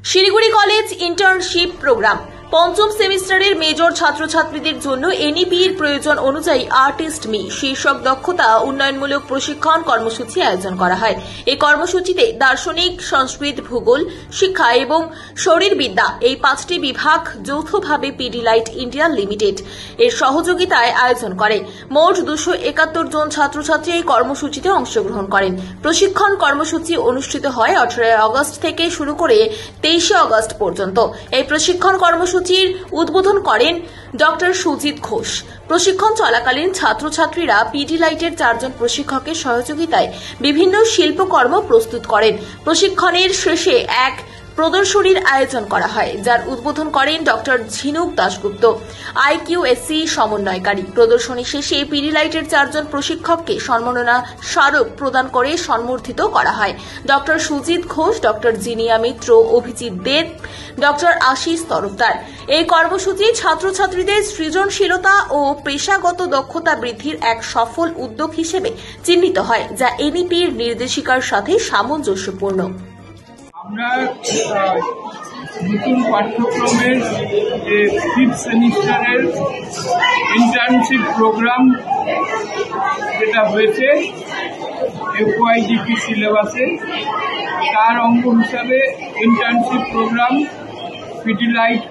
Siliguri college internship programme পঞ্চম সেমিস্টারের major ছাত্রছাত্রীদের জন্য এনইপি এর প্রয়োজন অনুযায়ী আর্টিস্ট মি শীর্ষক দক্ষতা উন্নয়নমূলক প্রশিক্ষণ কর্মসূচি আয়োজন করা হয়। এই কর্মসূচিতে দার্শনিক, সংস্কৃত, ভূগোল, শিক্ষা এবং শরীরবিদ্যা এই 5টি বিভাগ যৌথভাবে পিডিলাইট ইন্ডিয়া লিমিটেড এর সহযোগিতায় আয়োজন করে। মোট 271 জন ছাত্রছাত্রী এই কর্মসূচিতে অংশগ্রহণ করেন। প্রশিক্ষণ কর্মসূচি অনুষ্ঠিত হয় 18 আগস্ট থেকে শুরু করে 23 আগস্ট পর্যন্ত। এই প্রশিক্ষণ কর্মসূচির উদ্বোধন করেন ডক্টর সুজিত ঘোষ। প্রশিক্ষণ চলাকালীন ছাত্রছাত্রীরা পিডিলাইটের 4 জন প্রশিক্ষকের সহযোগিতায় বিভিন্ন শিল্পকর্ম প্রস্তুত করেন। প্রশিক্ষণের শেষে এক প্রদর্শনীর আয়োজন করা হয়, যার উদ্বোধন করেন ডক্টর ঝিনুক দাশগুপ্ত, আইকিউএসসি সমন্বয়কারী। প্রদর্শনী শেষে পিডিলাইটের 4 জন প্রশিক্ষককে সম্মাননা স্মারক প্রদান করে সম্বর্ধিত করা হয়। ডক্টর সুজিত ঘোষ, ডক্টর জিনিয়া মিত্র, অভিজিৎ দেব, ডক্টর আশিস তরফদার। এই কর্মসূচি ছাত্রছাত্রীদের সৃজনশীলতা ও পেশাগত দক্ষতা বৃদ্ধির এক সফল উদ্যোগ হিসেবে চিহ্নিত হয়, যা এনইপির নির্দেশিকার সাথে সামঞ্জস্যপূর্ণ। আমরা নতুন পাঠ্যক্রমের 5th সেমিস্টারের ইন্টার্নশিপ প্রোগ্রাম যেটা হয়েছে FYDP সিলেবাসে, তার অঙ্গ হিসাবে ইন্টার্নশিপ প্রোগ্রাম পিডিলাইট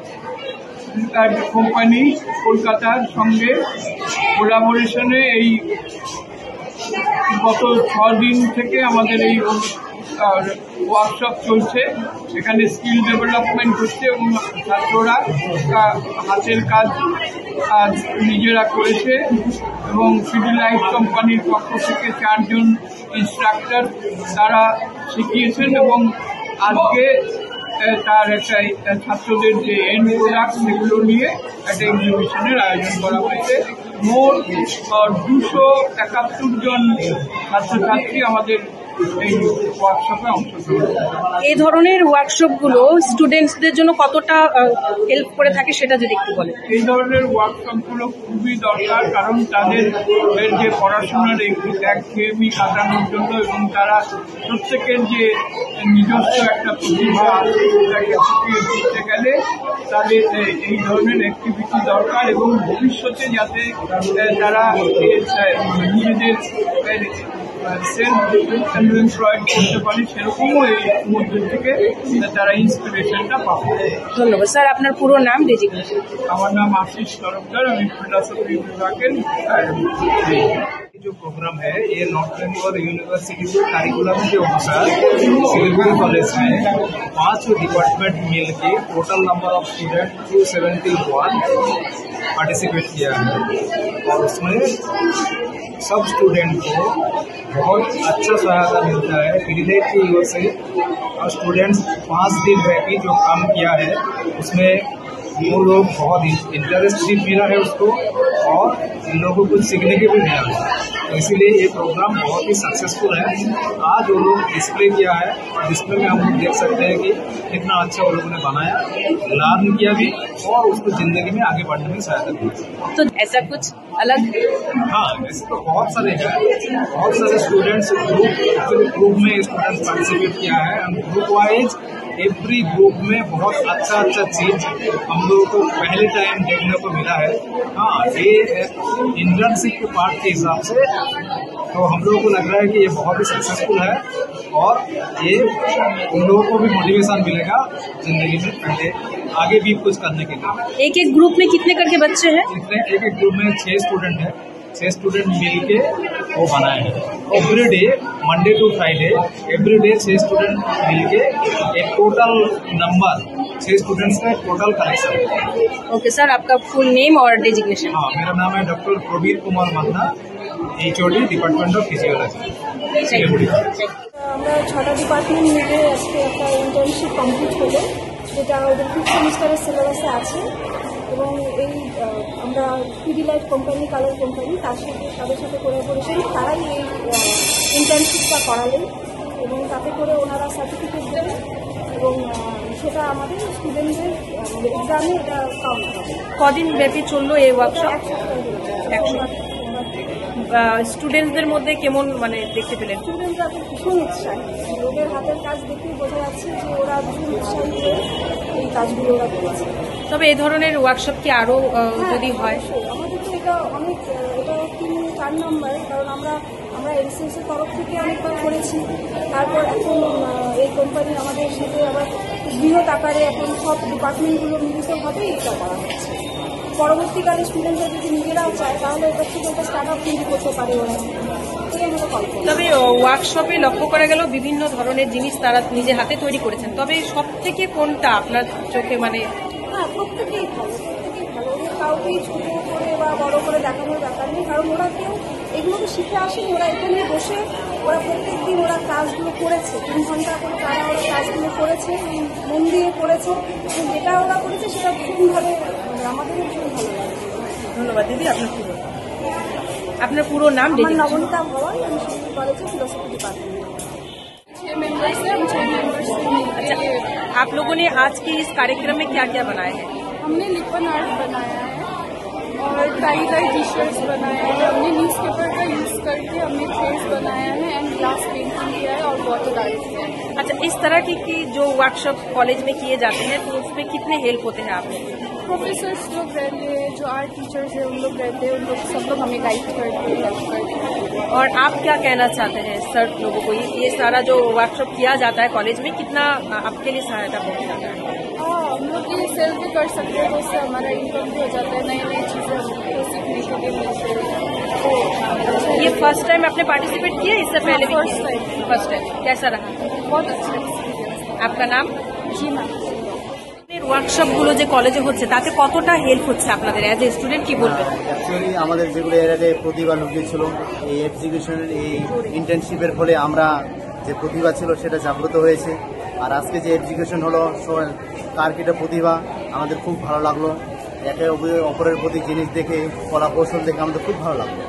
কোম্পানি কলকাতার সঙ্গে কোলাবোরেশনে এই গত 6 দিন থেকে আমাদের এই ওয়ার্কশপ চলছে। এখানে স্কিল ডেভেলপমেন্ট হচ্ছে এবং ছাত্ররা হাতের কাজ নিজেরা করেছে এবং পিডিলাইট কোম্পানির পক্ষ থেকে 4 জন ইনস্ট্রাক্টর তারা শিখিয়েছেন এবং আজকে তার একটা ছাত্রদের যে এন্ড প্রোডাক্ট সেগুলো নিয়ে একটা এক্সিবিশনের আয়োজন করা হয়েছে। মোট 271 জন ছাত্রছাত্রী আমাদের এই ওয়ার্কশপে অংশগ্রহণ। এই ধরনের ওয়ার্কশপগুলো স্টুডেন্টসদের জন্য কতটা হেল্প করে থাকে সেটা যদি একটু বলেন। এই ধরনের ওয়ার্কশপগুলো খুবই দরকার, কারণ তাদের যে পড়াশোনার একঘেয়েমি কাটানোর জন্য এবং তারা প্রত্যেকের যে নিজস্ব একটা প্রতিভা সেটাকে ফুটিয়ে তুলতে গেলে তাদের এই ধরনের অ্যাক্টিভিটি দরকার এবং ভবিষ্যতে যাতে তারা নিজেদের সেলফ এমপ্লয়েড করতে পারে সেরকমও এই মধ্যে থেকে তারা ইন্সপিরেশনটা পাবে। ধন্যবাদ স্যার। আপনার পুরো নাম, ডেজিগনেশন? আমার নাম আশিস তরফদার, আমি ফিলোসফি বিভাগের। जो प्रोग्राम है ये नॉर्थ बेंगल यूनिवर्सिटी के करिकुलम के अनुसार सिलीगुड़ी कॉलेज में 5 डिपार्टमेंट मिल के total number of student 271 participate किया है और उसमें सब स्टूडेंट को बहुत अच्छा सहायता मिलता है पिडिलाइट की ओर से। और स्टूडेंट्स 5 दिन रह के जो काम किया है उसमें वो लोग बहुत इंटरेस्ट भी मिला है उसको और इन लोगों को कुछ सीखने के भी मिला है, तो इसीलिए ये प्रोग्राम बहुत ही सक्सेसफुल है। आज वो लोग डिस्प्ले किया है और डिस्प्ले में हम लोग देख सकते हैं कि कितना अच्छा वो लोगों ने बनाया, लर्न किया भी और उसको जिंदगी में आगे बढ़ने में सहायता की। तो ऐसा कुछ अलग? हाँ, ऐसे तो बहुत सारे हैं, बहुत सारे स्टूडेंट्स ग्रुप में स्टूडेंट्स पार्टिसिपेट किया है। ग्रुप वाइज एवरी ग्रुप में बहुत अच्छा चीज हम लोगों को पहले टाइम देखने को मिला है। हाँ, ये इंटर्नशिप के पार्ट के हिसाब से तो हम लोगों को लग रहा है कि ये बहुत ही सक्सेसफुल है और ये उन लोगों को भी मोटिवेशन मिलेगा जिंदगी में पहले आगे भी कुछ करने के लिए। एक एक ग्रुप में कितने करके बच्चे हैं? एक एक ग्रुप में 6 स्टूडेंट है। 6 स्टूडेंट मिल के वो बनाए हैं। Every day Monday to Friday every day 6 student मिल के एक टोटल नंबर 6 स्टूडेंट्स का टोटल कलेक्शन। ओके सर, आपका फुल नेम और डेजिग्नेशन? हाँ, मेरा नाम है doctor Pravir Kumar Manna, HOD department of physiology. আমরা 6টা ডিপার্টমেন্ট মিলে আজকে একটা ইন্টার্নশিপ কমপ্লিট হলো, যেটা ওদের 5th সেমিস্টারের সিলেবাসে আছে এবং এই আমরা পিডিলাইট কোম্পানি, কালার কোম্পানি তাদের সাথে কোলাবোরেশন তারাই এই ইন্টার্নশিপটা করালেন এবং তাতে করে ওনারা সার্টিফিকেট দেবেন এবং সেটা আমাদের স্টুডেন্টদের এক্সামে এটা কাউন্ট হবে। কদিন ব্যাপী চললো এই ওয়ার্কশপ? 1 সপ্তাহ। স্টুডেন্টসদের মধ্যে কেমন মানে দেখতে পেলেন? স্টুডেন্টরা ভীষণ উৎসাহী। ওদের হাতের কাজ দেখেই বোঝা যাচ্ছে যে ওরা ভীষণ উৎসাহী হয়ে এই কাজগুলো ওরা করেছে। তবে এই ধরনের ওয়ার্কশপ কি আরো যদি হয়? অবশ্যই। আমাদের তো এটা অনেক, এটা 3-4 নম্বর, কারণ আমরা এনসিএস এর তরফ থেকে অনেকবার করেছি। তারপর এখন এই কোম্পানি আমাদের সাথে আবার বৃহৎ আকারে এখন সব ডিপার্টমেন্টগুলো মিলিতভাবে এটা করা হচ্ছে। পরবর্তীকালে স্টুডেন্টরা যদি নিজেরাও চায় তাহলে এটা থেকে একটা স্টার্ট আপ তৈরি করতে পারে ওরা, এটাই আমাদের কল্পনা। তবে ওয়ার্কশপে লক্ষ্য করা গেল বিভিন্ন ধরনের জিনিস তারা নিজে হাতে তৈরি করেছেন। তবে সব থেকে কোনটা আপনার চোখে মানে? হ্যাঁ, প্রত্যেকেই ভালো, ওদের কাউকেই ছোট করে বা বড় করে দেখানোর ব্যাপার নেই, কারণ ওরা কেউ এগুলোকে শিখে আসেনি। ওরা এখানে বসে ওরা প্রত্যেক দিন ওরা কাজগুলো করেছে, 3 ঘন্টা করে তারা ওরা কাজগুলো করেছে, মন দিয়ে করেছে, এবং যেটা ওরা করেছে সেটা ভীষণভাবে আমাদের ভীষণ ভালো লাগে। ধন্যবাদ দিদি। আপনার পুরো নাম? আমার নবনীতা ভবান, আমি শিল্পী কলেজে ফিলোসফি डिपार्टमेंट। 6 मेंबर्स हैं, हम 6 मेंबर्स से अच्छा, आप लोगों ने आज के इस कार्यक्रम में क्या क्या बनाया है? हमने लिपन आर्ट बनाया है और टाई टी शर्ट्स बनाए हैं। हमने न्यूज़पेपर का यूज करके हमने फेस बनाया है एंड ग्लास पेंटिंग किया है और वाटर आर्ट किया है। अच्छा, इस तरह की जो वर्कशॉप कॉलेज में किए जाते हैं तो उसमें कितने हेल्प होते हैं आप लोग? प्रोफेसर्स लोग रहते हैं, जो आर्ट टीचर्स हैं उन लोग रहते हैं, उन लोग सब लोग हमें गाइड करते हैं, हेल्प करते हैं। और आप क्या कहना चाहते हैं सर लोगों को? ये सारा जो वर्कशॉप किया जाता है कॉलेज में कितना आपके लिए सहायता पहुंच जाता है? हाँ, हम लोग ये सेल भी कर सकते हैं, तो उससे हमारा इनकम भी हो जाता है, नई नई चीज़ें हमको सीखने के लिए मिलती है। ये फर्स्ट टाइम आपने पार्टिसिपेट किया? इससे पहले भी? First time. First time. कैसा रहा? बहुत अच्छा एक्सपीरियंस। आपका नाम? जी मैम। ওয়ার্কশপ গুলো যে কলেজে হচ্ছে তাতে কতটা হেল্প হচ্ছে আপনাদের অ্যাজ এ স্টুডেন্ট, কি বলবেন? অ্যাকচুয়ালি আমাদের যেগুলো এর আগে প্রতিভা লুকিয়েছিল, এই এক্সিবিশনের এই ইন্টার্নশিপের ফলে আমরা যে প্রতিভা ছিল সেটা জাগ্রত হয়েছে। আর আজকে যে এক্সিবিশন হলো, কার কিটা প্রতিভা আমাদের খুব ভালো লাগলো। একে অপরের প্রতি জিনিস দেখে, কলা কৌশল দেখে আমাদের খুব ভালো লাগলো।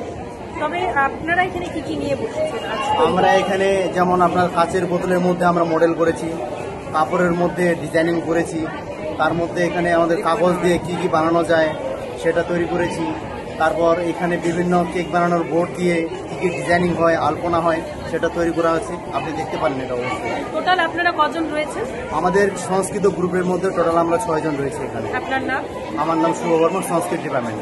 তবে আপনারা এখানে কি কি নিয়ে বসেছেন? আমরা এখানে যেমন আপনার কাচের বোতলের মধ্যে আমরা মডেল করেছি, কাপড়ের মধ্যে ডিজাইনিং করেছি, তার মধ্যে এখানে আমাদের কাগজ দিয়ে কি কি বানানো যায় সেটা তৈরি করেছি। তারপর এখানে বিভিন্ন কেক বানানোর বোর্ড দিয়ে কি কি ডিজাইনিং হয়, আলপনা হয় সেটা তৈরি করা হয়েছে। আপনি দেখতে পারেন এটা অবশ্যই। টোটাল আপনারা কজন রয়েছে? আমাদের সংস্কৃত গ্রুপের মধ্যে টোটাল আমরা 6 জন রয়েছে এখানে। আপনার নাম? আমার নাম শুভ বর্মা, সংস্কৃত ডিপার্টমেন্ট।